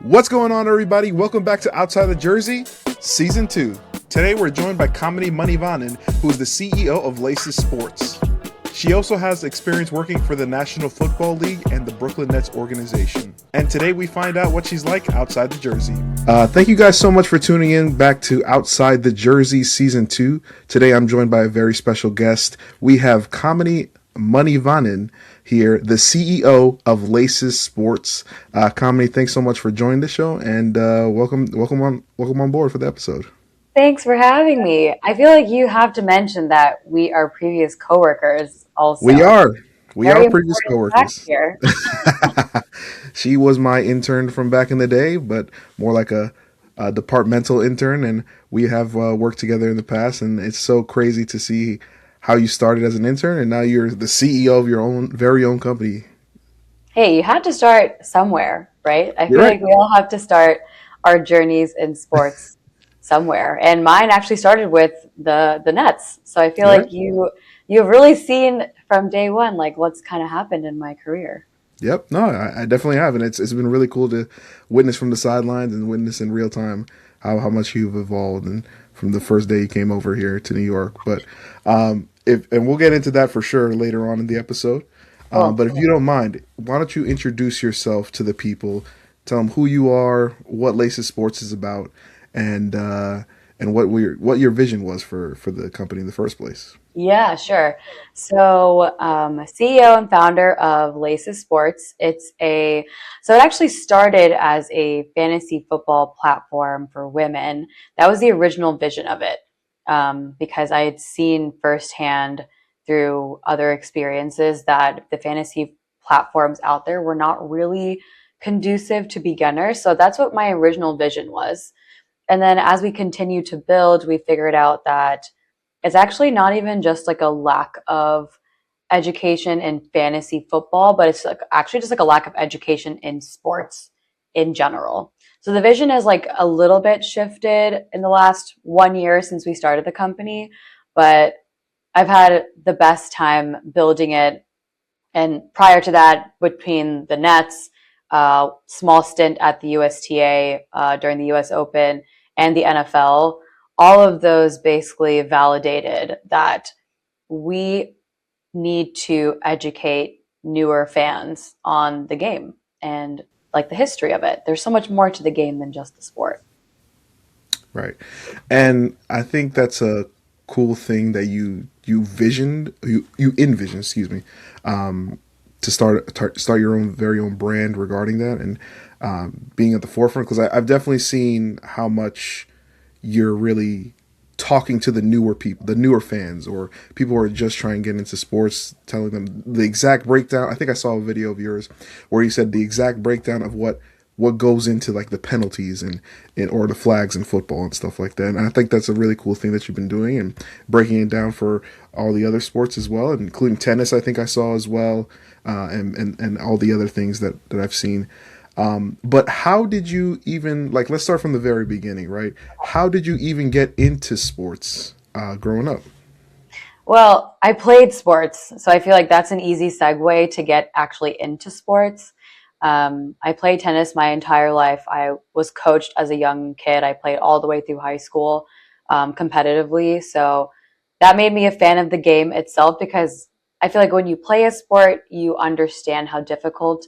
What's going on, everybody? Welcome back to Outside the Jersey, Season 2. Today we're joined by Kamini Manivannan, who is the CEO of Laces Sports. She also has experience working for the National Football League and the Brooklyn Nets organization. And today we find out what she's like outside the jersey. Thank you guys so much for tuning in back to Outside the Jersey Season 2. Today I'm joined by a very special guest. We have Kamini Manivannan here, the CEO of Laces Sports. Kamini, thanks so much for joining the show, and welcome on board for the episode. Thanks for having me. I feel like you have to mention that we are previous coworkers also. We are Very previous important fact coworkers. here. She was my intern from back in the day, but more like a departmental intern, and we have worked together in the past, and it's so crazy to see how you started as an intern and now you're the CEO of your very own company. Hey, you had to start somewhere, right? I You're feel right. like we all have to start our journeys in sports somewhere. And mine actually started with the Nets. So I feel You're like right. you've really seen from day one like what's kind of happened in my career. Yep. No, I definitely have, and it's been really cool to witness from the sidelines and witness in real time how much you've evolved, and from the first day you came over here to New York. But if and we'll get into that for sure later on in the episode. Cool. But if you don't mind, why don't you introduce yourself to the people? Tell them who you are, what Laces Sports is about, and what your vision was for the company in the first place. Yeah, sure. So, CEO and founder of Laces Sports. So it actually started as a fantasy football platform for women. That was the original vision of it, because I had seen firsthand through other experiences that the fantasy platforms out there were not really conducive to beginners. So that's what my original vision was. And then as we continued to build, we figured out that it's actually not even just like a lack of education in fantasy football, but it's like actually just like a lack of education in sports in general. So the vision is like a little bit shifted in the last 1 year since we started the company, but I've had the best time building it. And prior to that, between the Nets, small stint at the USTA during the US Open, and the NFL, all of those basically validated that we need to educate newer fans on the game and like the history of it. There's so much more to the game than just the sport. Right. And I think that's a cool thing that you envisioned, excuse me, to start your own very own brand regarding that, and being at the forefront, because I've definitely seen how much you're really talking to the newer people, the newer fans, or people who are just trying to get into sports, telling them the exact breakdown. I think I saw a video of yours where you said the exact breakdown of what goes into like the penalties and or the flags in football and stuff like that. And I think that's a really cool thing that you've been doing, and breaking it down for all the other sports as well, including tennis. I think I saw as well, and all the other things that I've seen. But how did you even, like, let's start from the very beginning, right? How did you even get into sports growing up? Well, I played sports, so I feel like that's an easy segue to get actually into sports. I played tennis my entire life. I was coached as a young kid. I played all the way through high school, competitively. So that made me a fan of the game itself, because I feel like when you play a sport, you understand how difficult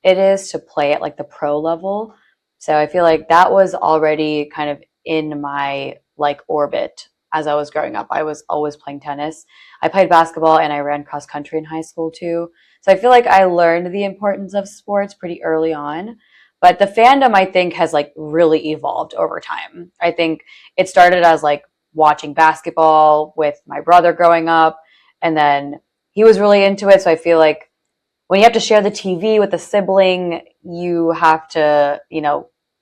it is to play at like the pro level. So I feel like that was already kind of in my like orbit as I was growing up. I was always playing tennis. I played basketball and I ran cross country in high school too. So I feel like I learned the importance of sports pretty early on. But the fandom, I think, has like really evolved over time. I think it started as like watching basketball with my brother growing up, and then he was really into it. So I feel like when you have to share the TV with a sibling, you have to,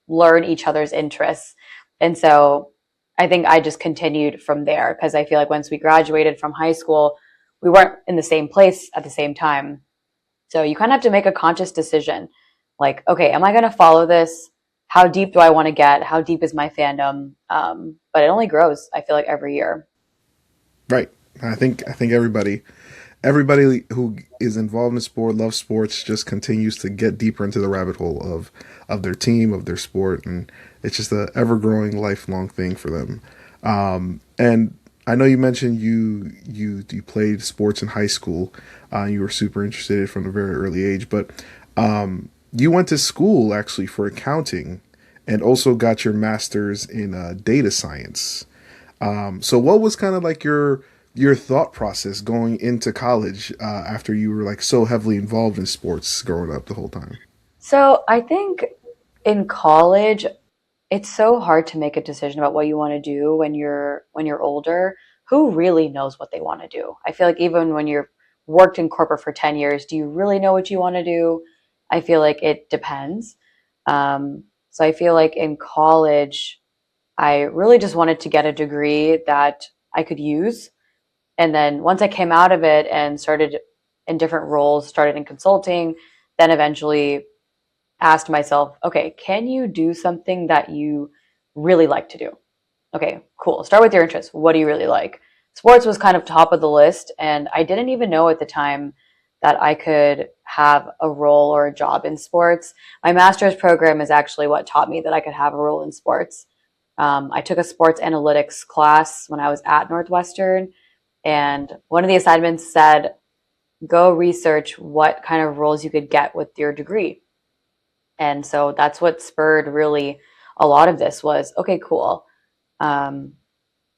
learn each other's interests. And so I think I just continued from there, because I feel like once we graduated from high school, we weren't in the same place at the same time. So you kind of have to make a conscious decision. Like, okay, am I going to follow this? How deep do I want to get? How deep is my fandom? But it only grows, I feel like, every year. Right. I think everybody everybody who is involved in sport, loves sports, just continues to get deeper into the rabbit hole of their team, of their sport, and it's just a ever growing, lifelong thing for them. And I know you mentioned you played sports in high school. You were super interested from a very early age, but you went to school actually for accounting, and also got your master's in data science. So what was kind of like your thought process going into college after you were like so heavily involved in sports growing up the whole time? So I think in college, it's so hard to make a decision about what you want to do when you're older. Who really knows what they want to do? I feel like even when you're worked in corporate for 10 years, do you really know what you want to do? I feel like it depends. So I feel like in college, I really just wanted to get a degree that I could use. And then once I came out of it and started in different roles, started in consulting, then eventually asked myself, okay, can you do something that you really like to do? Okay, cool. Start with your interests. What do you really like? Sports was kind of top of the list, and I didn't even know at the time that I could have a role or a job in sports. My master's program is actually what taught me that I could have a role in sports. I took a sports analytics class when I was at Northwestern, and one of the assignments said, go research what kind of roles you could get with your degree. And so that's what spurred really a lot of this was, okay, cool. Um,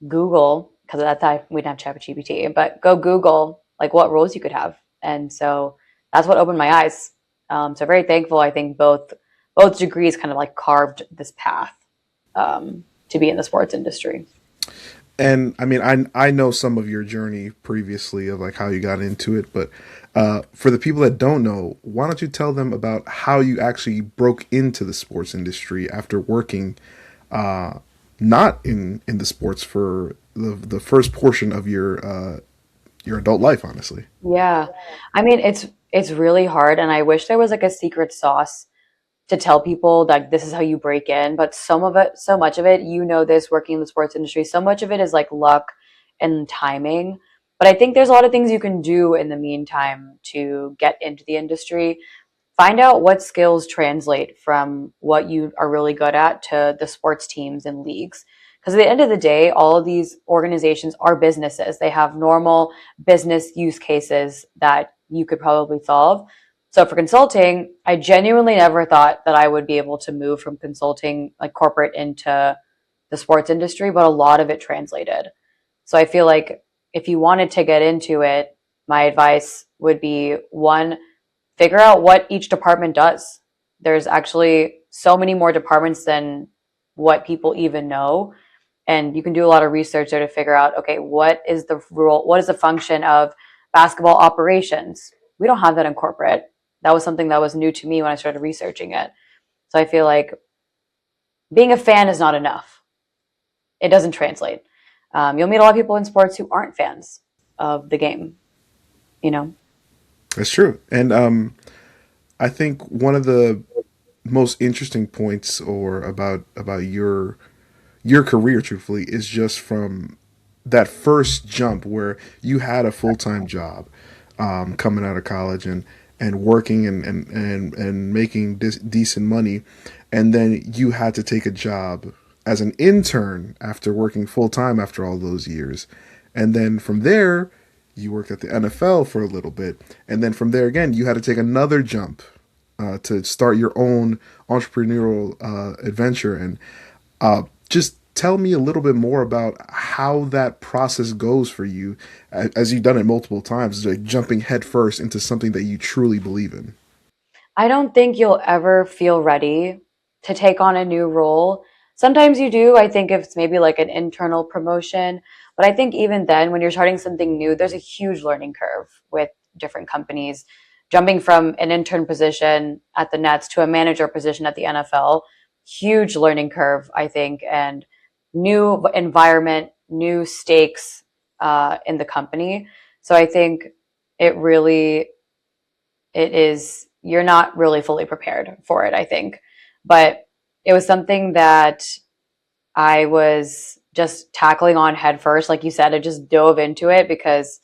Google, because at that time we didn't have ChatGPT, but go Google like what roles you could have. And so that's what opened my eyes. So very thankful. I think both degrees kind of like carved this path to be in the sports industry. And I mean, I know some of your journey previously of like how you got into it, but for the people that don't know, why don't you tell them about how you actually broke into the sports industry after working not in the sports for the first portion of your adult life, honestly. Yeah. I mean, it's really hard, and I wish there was like a secret sauce to tell people that this is how you break in, but some of it, so much of it, you know this working in the sports industry, so much of it is like luck and timing. But I think there's a lot of things you can do in the meantime to get into the industry. Find out what skills translate from what you are really good at to the sports teams and leagues. Because at the end of the day, all of these organizations are businesses. They have normal business use cases that you could probably solve. So for consulting, I genuinely never thought that I would be able to move from consulting like corporate into the sports industry, but a lot of it translated. So I feel like if you wanted to get into it, my advice would be one, figure out what each department does. There's actually so many more departments than what people even know. And you can do a lot of research there to figure out, okay, what is the role, what is the function of basketball operations? We don't have that in corporate. That was something that was new to me when I started researching it. So I feel like being a fan is not enough. It doesn't translate. You'll meet a lot of people in sports who aren't fans of the game, you know? That's true. And I think one of the most interesting points or about your career, truthfully, is just from that first jump where you had a full time job coming out of college and working and making decent money, and then you had to take a job as an intern after working full time after all those years, and then from there you worked at the NFL for a little bit, and then from there again you had to take another jump to start your own entrepreneurial adventure. And just tell me a little bit more about how that process goes for you, as you've done it multiple times, like jumping headfirst into something that you truly believe in. I don't think you'll ever feel ready to take on a new role. Sometimes you do. I think if it's maybe like an internal promotion, but I think even then, when you're starting something new, there's a huge learning curve with different companies. Jumping from an intern position at the Nets to a manager position at the NFL, huge learning curve, I think, and new environment, new stakes in the company. So I think it really it is you're not really fully prepared for it, I think. But it was something that I was just tackling on head first. Like you said, I just dove into it because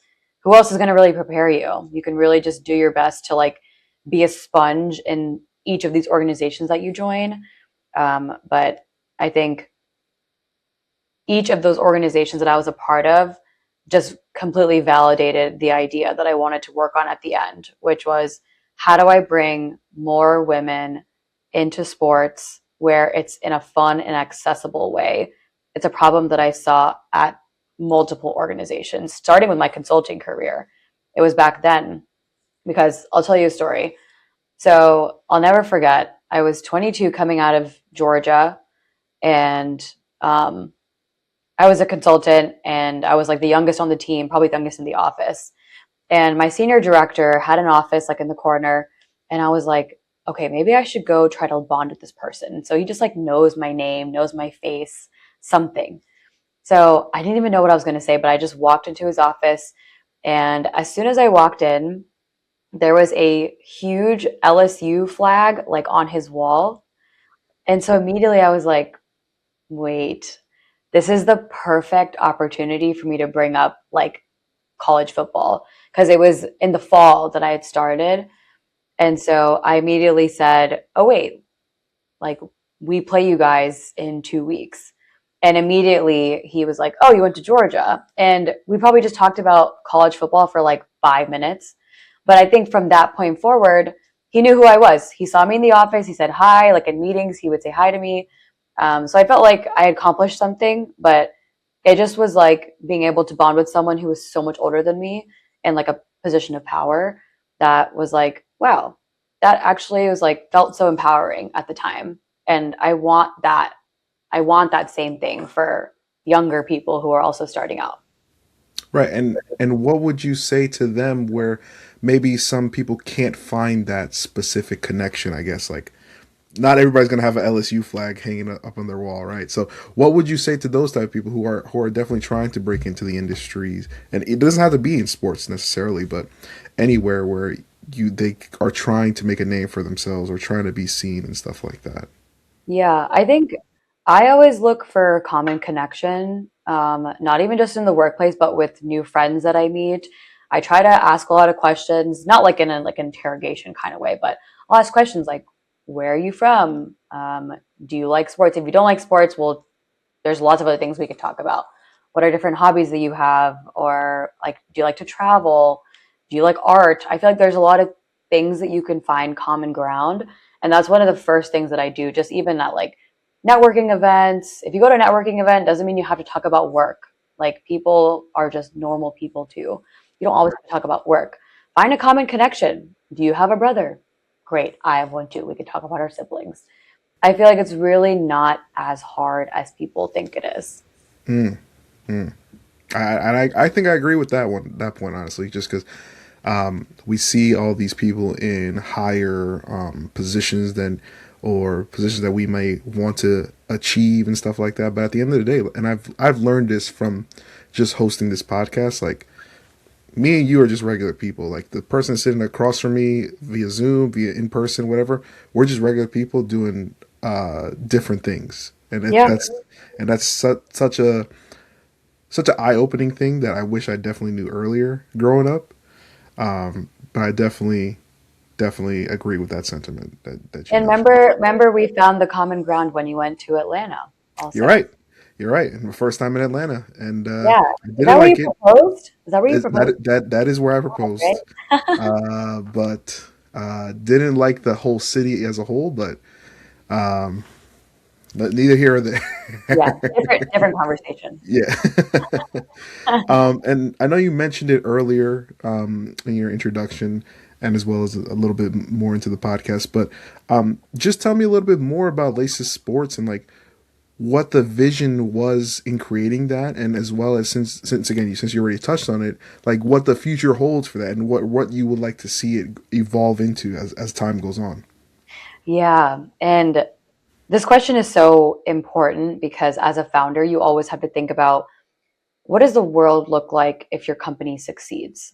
who else is going to really prepare you? You can really just do your best to like be a sponge in each of these organizations that you join. But I think each of those organizations that I was a part of just completely validated the idea that I wanted to work on at the end, which was how do I bring more women into sports where it's in a fun and accessible way? It's a problem that I saw at multiple organizations, starting with my consulting career. It was back then, because I'll tell you a story. So I'll never forget, I was 22 coming out of Georgia, and um, I was a consultant and I was like the youngest on the team, probably the youngest in the office. And my senior director had an office like in the corner. And I was like, okay, maybe I should go try to bond with this person. So he just like knows my name, knows my face, something. So I didn't even know what I was going to say, but I just walked into his office. And as soon as I walked in, there was a huge LSU flag like on his wall. And so immediately I was like, wait, this is the perfect opportunity for me to bring up like college football, because it was in the fall that I had started. And so I immediately said, oh, wait, like we play you guys in 2 weeks. And immediately he was like, oh, you went to Georgia. And we probably just talked about college football for like 5 minutes. But I think from that point forward, he knew who I was. He saw me in the office. He said hi. Like in meetings, he would say hi to me. So I felt like I had accomplished something, but it just was like being able to bond with someone who was so much older than me in like a position of power, that was like, wow, that actually was like felt so empowering at the time. And I want that same thing for younger people who are also starting out. Right. And what would you say to them where maybe some people can't find that specific connection, I guess, like not everybody's going to have an LSU flag hanging up on their wall, right? So, what would you say to those type of people who are definitely trying to break into the industries? And it doesn't have to be in sports necessarily, but anywhere where they are trying to make a name for themselves or trying to be seen and stuff like that. Yeah, I think I always look for common connection, not even just in the workplace, but with new friends that I meet. I try to ask a lot of questions, not like in a like interrogation kind of way, but I'll ask questions like, "Where are you from? Do you like sports? If you don't like sports, well, there's lots of other things we could talk about. What are different hobbies that you have? Or like, do you like to travel? Do you like art? I feel like there's a lot of things that you can find common ground. And that's one of the first things that I do, just even at like networking events. If you go to a networking event, doesn't mean you have to talk about work. Like people are just normal people too. You don't always have to talk about work. Find a common connection. Do you have a brother? Great. I have one too. We could talk about our siblings. I feel like it's really not as hard as people think it is. Mm, mm. I think I agree with that point honestly, just because we see all these people in higher positions than or positions that we may want to achieve and stuff like that. But at the end of the day, and I've learned this from just hosting this podcast, like me and you are just regular people. Like the person sitting across from me via Zoom, via in person, whatever, we're just regular people doing different things, and Yeah. that's such a eye opening thing that I wish I definitely knew earlier growing up. But I definitely agree with that sentiment that you And have. remember we found the common ground when you went to Atlanta You're also. right. You're right. My first time in Atlanta, and Yeah. I Is didn't that where you like it. proposed? Is that where you proposed? That is where I Right? proposed, but didn't like the whole city as a whole. Um, but neither here or there. Yeah. Different conversation. Yeah. And I know you mentioned it earlier in your introduction, and as well as a little bit more into the podcast. But just tell me a little bit more about Laces Sports and like what the vision was in creating that, and as well as since again since you already touched on it, like what the future holds for that, and what you would like to see it evolve into as time goes on. Yeah. And this question is so important because as a founder, you always have to think about what does the world look like if your company succeeds?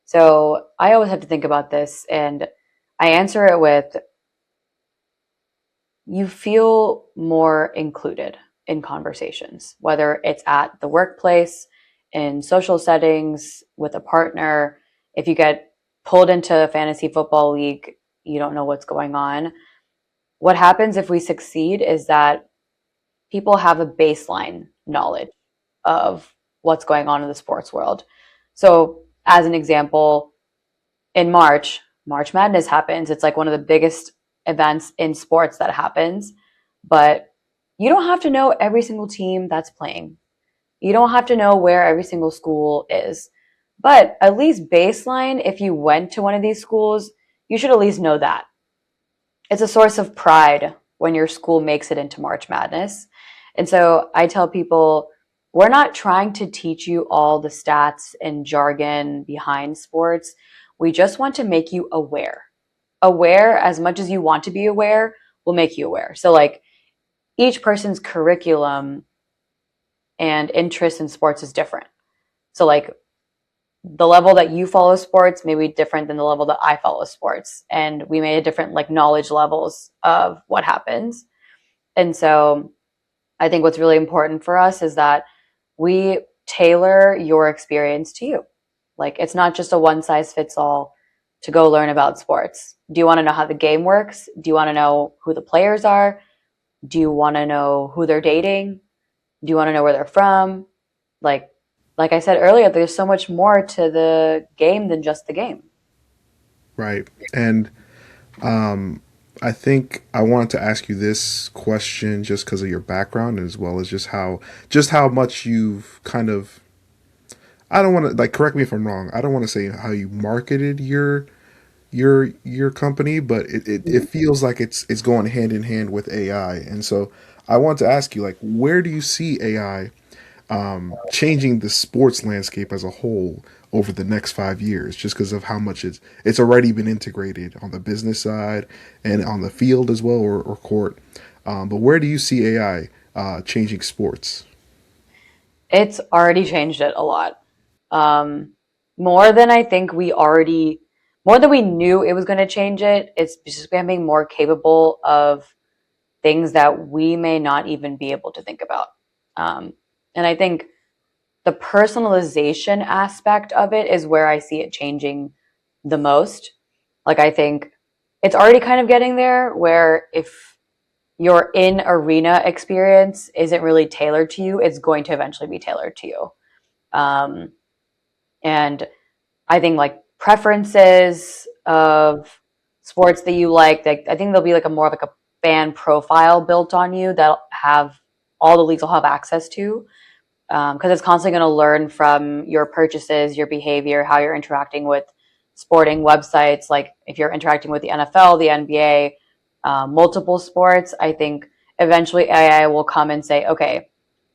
So I always have to think about this, and I answer it with you feel more included in conversations, whether it's at the workplace, in social settings with a partner. If you get pulled into a fantasy football league, you don't know what's going on. What happens if we succeed is that people have a baseline knowledge of what's going on in the sports world. So, as an example, in March, March Madness happens. It's like one of the biggest events in sports that happens, but you don't have to know every single team that's playing. You don't have to know where every single school is. But at least baseline, if you went to one of these schools, you should at least know that. It's a source of pride when your school makes it into March Madness. And so I tell people, we're not trying to teach you all the stats and jargon behind sports. We just want to make you aware. Aware as much as you want to be aware will make you aware. So, like, each person's curriculum and interest in sports is different. So, like, the level that you follow sports may be different than the level that I follow sports. And we may have different, like, knowledge levels of what happens. And so I think what's really important for us is that we tailor your experience to you. Like, it's not just a one size fits all to go learn about sports. Do you want to know how the game works? Do you want to know who the players are? Do you want to know who they're dating? Do you want to know where they're from? Like like I said earlier, there's so much more to the game than just the game. Right. And I think I wanted to ask you this question just because of your background, as well as just how much you've kind of, I don't want to, like, correct me if I'm wrong. I don't want to say how you marketed your company, but it feels like it's going hand in hand with AI. And so I want to ask you, like, where do you see AI changing the sports landscape as a whole over the next 5 years, just because of how much it's already been integrated on the business side and on the field as well, or court. But where do you see AI changing sports? It's already changed it a lot. Um, more than I think we already, more than we knew it was going to change it. It's just becoming more capable of things that we may not even be able to think about. And I think the personalization aspect of it is where I see it changing the most. Like, I think it's already kind of getting there where if your in arena experience isn't really tailored to you, it's going to eventually be tailored to you. Um, and I think, like, preferences of sports that you like, I think there'll be like a more of like a fan profile built on you that have all the leagues will have access to, because it's constantly going to learn from your purchases, your behavior, how you're interacting with sporting websites. Like, if you're interacting with the NFL, the NBA, multiple sports, I think eventually AI will come and say, okay,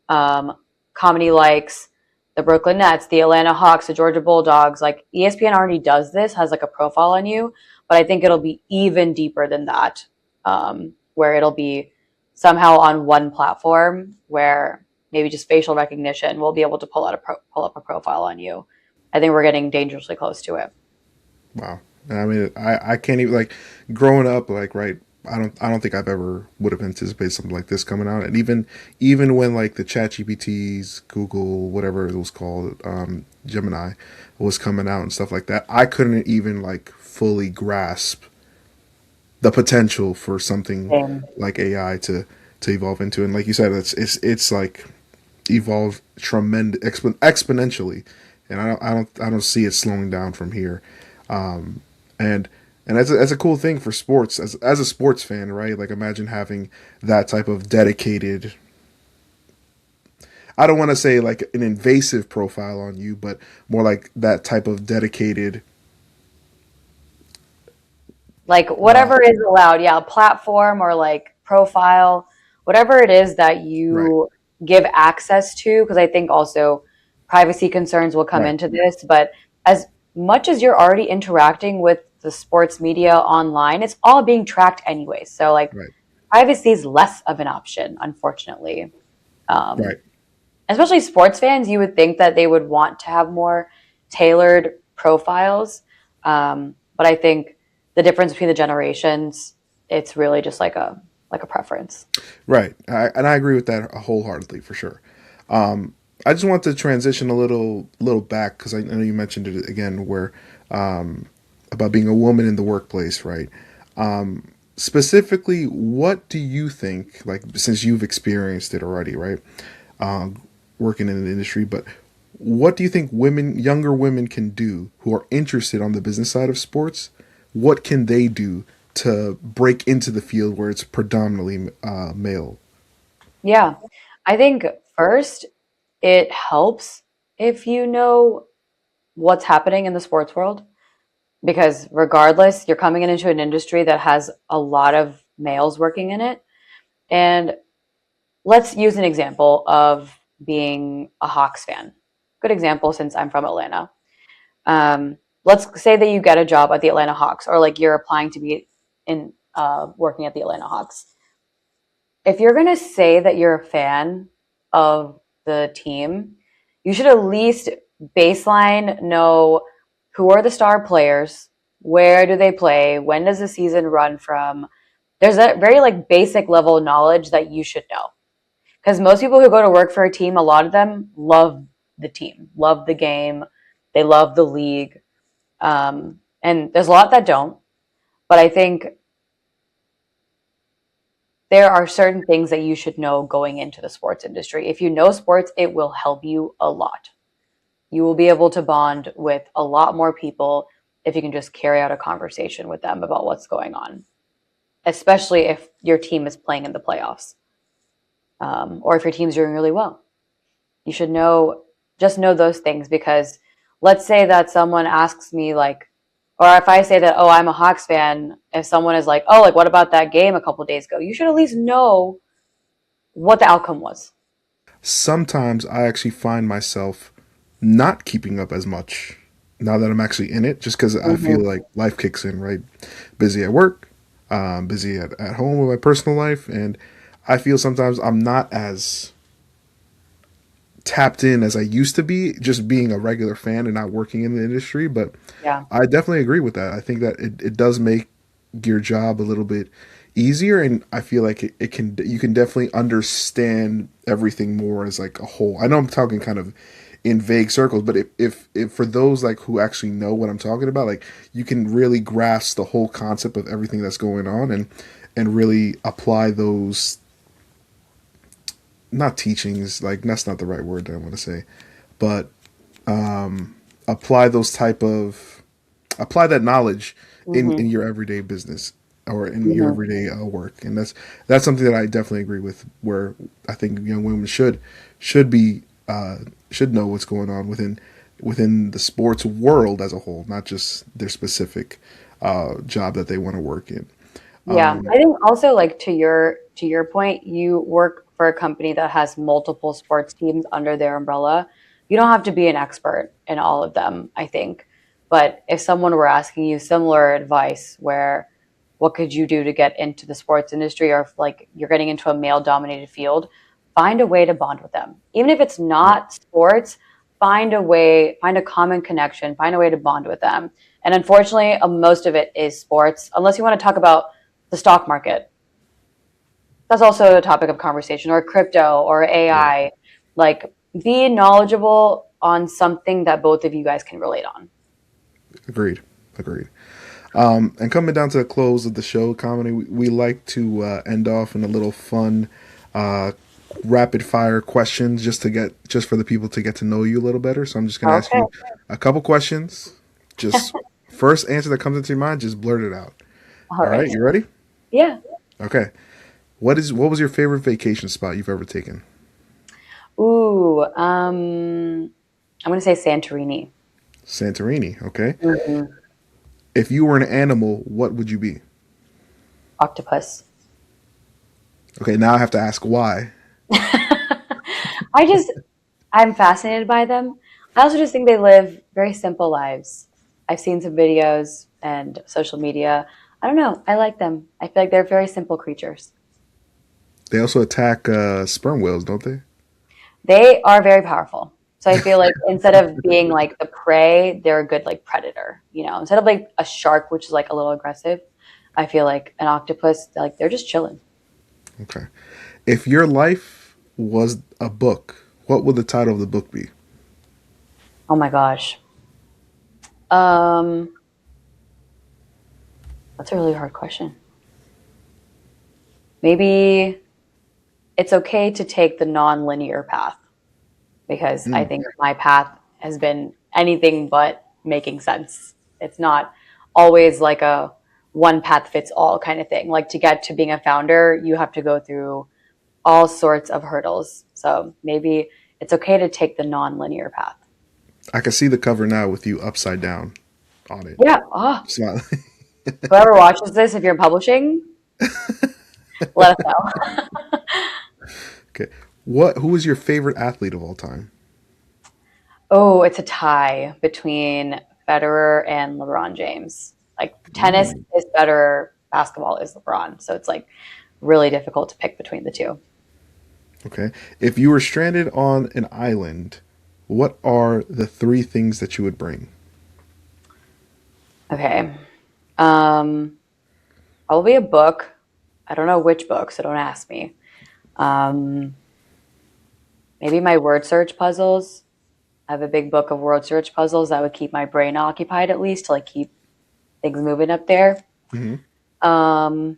um, Kamini likes the Brooklyn Nets, the Atlanta Hawks, the Georgia Bulldogs. Like, ESPN already does this, has like a profile on you, but I think it'll be even deeper than that, where it'll be somehow on one platform where maybe just facial recognition will be able to pull up a profile on you. I think we're getting dangerously close to it. Wow. I mean, I can't even, like, growing up, like, right. I don't think I've ever would have anticipated something like this coming out. And even when, like, the Chat GPTs, Google, whatever it was called, Gemini was coming out and stuff like that, I couldn't even, like, fully grasp the potential for something Same. like AI to evolve into. And like you said, it's like evolved exponentially, and I don't see it slowing down from here. And and that's a cool thing for sports, as a sports fan, right? Like, imagine having that type of dedicated. I don't want to say like an invasive profile on you, but more like that type of dedicated. Like, Uh, whatever is allowed, yeah, platform or like profile, whatever it is that right, you give access to, because I think also privacy concerns will come right, into this. But as much as you're already interacting with the sports media online, it's all being tracked anyway. So, like, right, privacy is less of an option, unfortunately. um, right. Especially sports fans, you would think that they would want to have more tailored profiles. But I think the difference between the generations, it's really just like a preference. Right, and I agree with that wholeheartedly, for sure. I just want to transition a little back because I know you mentioned it again, where um, about being a woman in the workplace, right? Specifically, what do you think? Like, since you've experienced it already, right? Um, Working in the industry, but what do you think younger women, can do who are interested on the business side of sports? What can they do to break into the field where it's predominantly male? Yeah. I think first, it helps if you know what's happening in the sports world, because regardless, you're coming into an industry that has a lot of males working in it. And let's use an example of being a Hawks fan. Good example since I'm from Atlanta. Let's say that you get a job at the Atlanta Hawks, or like you're applying to be in working at the Atlanta Hawks. If you're going to say that you're a fan of the team, you should at least baseline know who are the star players, where do they play, when does the season run from. There's a very like basic level of knowledge that you should know. Because most people who go to work for a team, a lot of them love the team, love the game, they love the league. And there's a lot that don't. But I think there are certain things that you should know going into the sports industry. If you know sports, it will help you a lot. You will be able to bond with a lot more people if you can just carry out a conversation with them about what's going on, especially if your team is playing in the playoffs, or if your team's doing really well. You should know, just know those things, because let's say that someone asks me like, or if I say that, oh, I'm a Hawks fan, if someone is like, oh, like what about that game a couple days ago, you should at least know what the outcome was. Sometimes I actually find myself not keeping up as much now that I'm actually in it, just because I feel Mm-hmm. like life kicks in, right? Busy at work, busy at home with my personal life, and I feel sometimes I'm not as tapped in as I used to be, just being a regular fan and not working in the industry. But Yeah. I definitely agree with that. I think that it does make your job a little bit easier, and I feel like it can, you can definitely understand everything more as like a whole. I know I'm talking kind of in vague circles, but if for those like who actually know what I'm talking about, like you can really grasp the whole concept of everything that's going on, and really apply those, not teachings, like that's not the right word that I want to say, but apply those type of, apply that knowledge in Mm-hmm. your everyday business or in your Mm-hmm. everyday work. And that's something that I definitely agree with, where I think young women should be should know what's going on within the sports world as a whole, not just their specific job that they want to work in. Yeah, I think also like to your point, you work for a company that has multiple sports teams under their umbrella. You don't have to be an expert in all of them, I think. But if someone were asking you similar advice, where what could you do to get into the sports industry, or if like you're getting into a male dominated field, find a way to bond with them. Even if it's Right. not sports, find a way, find a common connection, find a way to bond with them. And unfortunately, most of it is sports, unless you want to talk about the stock market. That's also a topic of conversation, or crypto or Right. AI. Like, be knowledgeable on something that both of you guys can relate on. Agreed. Agreed. And coming down to the close of the show, comedy, we like to end off in a little fun, uh, rapid fire questions, just for the people to get to know you a little better. So I'm just gonna ask Okay. you a couple questions. Just first answer that comes into your mind, just blurt it out. All All right, right. you ready? Yeah. Okay. What was your favorite vacation spot you've ever taken? Ooh. I'm gonna say Santorini. Santorini. Okay. Mhm. If you were an animal, what would you be? Octopus. Okay. Now I have to ask why. I just, I'm fascinated by them. I also just think they live very simple lives. I've seen some videos and social media. I don't know. I like them. I feel like they're very simple creatures. They also attack sperm whales, don't they? They are very powerful. So I feel like instead of being like the prey, they're a good like predator, you know. Instead of like a shark, which is like a little aggressive, I feel like an octopus, like they're just chilling. Okay. If your life was a book, What would the title of the book be? Oh my gosh. Um, that's a really hard question. Maybe it's okay to take the non-linear path because I Mm, think my path has been anything but making sense. It's not always like a one path fits all kind of thing. Like to get to being a founder, you have to go through all sorts of hurdles. So maybe it's okay to take the non-linear path. I can see the cover now with you upside down on it. Yeah. Oh, Smiling. whoever watches this, if you're publishing, let us know. Okay. Who is your favorite athlete of all time? Oh, it's a tie between Federer and LeBron James. Like tennis Mm, is Federer, basketball is LeBron. So it's like really difficult to pick between the two. okay. If you were stranded on an island, what are the three things that you would bring? Okay. Um, Probably a book. I don't know which book, so don't ask me. Um, Maybe my word search puzzles. I have a big book of word search puzzles that would keep my brain occupied at least to like keep things moving up there. Hmm. Um,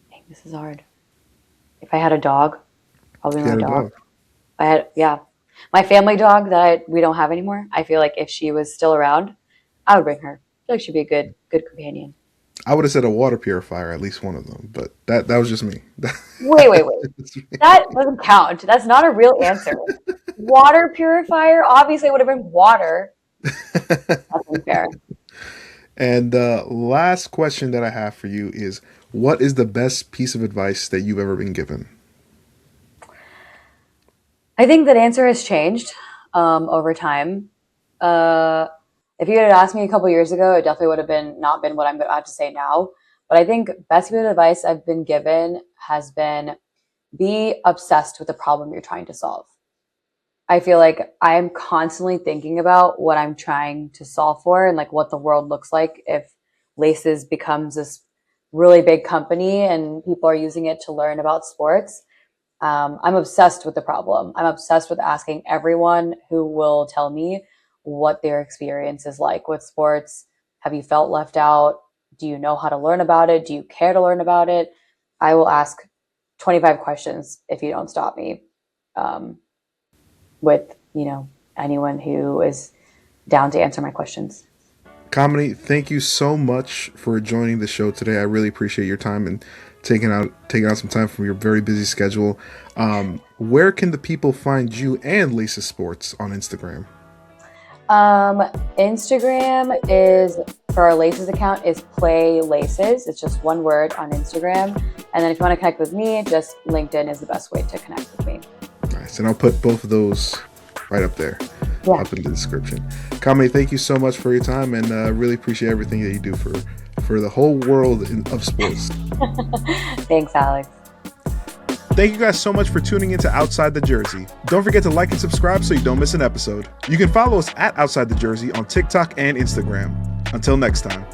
Dang, this is hard. If I had a dog, probably If you my had a dog. dog. I had, yeah, my family dog that we don't have anymore. I feel like if she was still around, I would bring her. I feel like she'd be a good companion. I would have said a water purifier, at least one of them, but that was just me. Wait. That doesn't count. That's not a real answer. Water purifier? Obviously, it would have been water. That's unfair. And the last question that I have for you is, what is the best piece of advice that you've ever been given? I think that answer has changed over time. Uh, if you had asked me a couple years ago, it definitely would have been not been what I'm about to say now. But I think best piece of advice I've been given has been be obsessed with the problem you're trying to solve. I feel like I'm constantly thinking about what I'm trying to solve for and like what the world looks like if Laces becomes this really big company and people are using it to learn about sports. I'm obsessed with the problem. I'm obsessed with asking everyone who will tell me what their experience is like with sports. Have you felt left out? Do you know how to learn about it? Do you care to learn about it? I will ask 25 questions if you don't stop me. Um, with anyone who is down to answer my questions. Kamini, thank you so much for joining the show today. I really appreciate your time and taking out some time from your very busy schedule. Where can the people find you and Lisa Sports on Instagram? Instagram is for our Laces account is Play Laces. It's just one word on Instagram. And then if you want to connect with me, just LinkedIn is the best way to connect with me. Nice, and I'll put both of those right up there, Yeah. up in the description. Kamini, thank you so much for your time, and really appreciate everything that you do for the whole world of sports. Thanks, Alex. Thank you guys so much for tuning into Outside the Jersey. Don't forget to like and subscribe so you don't miss an episode. You can follow us at Outside the Jersey on TikTok and Instagram. Until next time.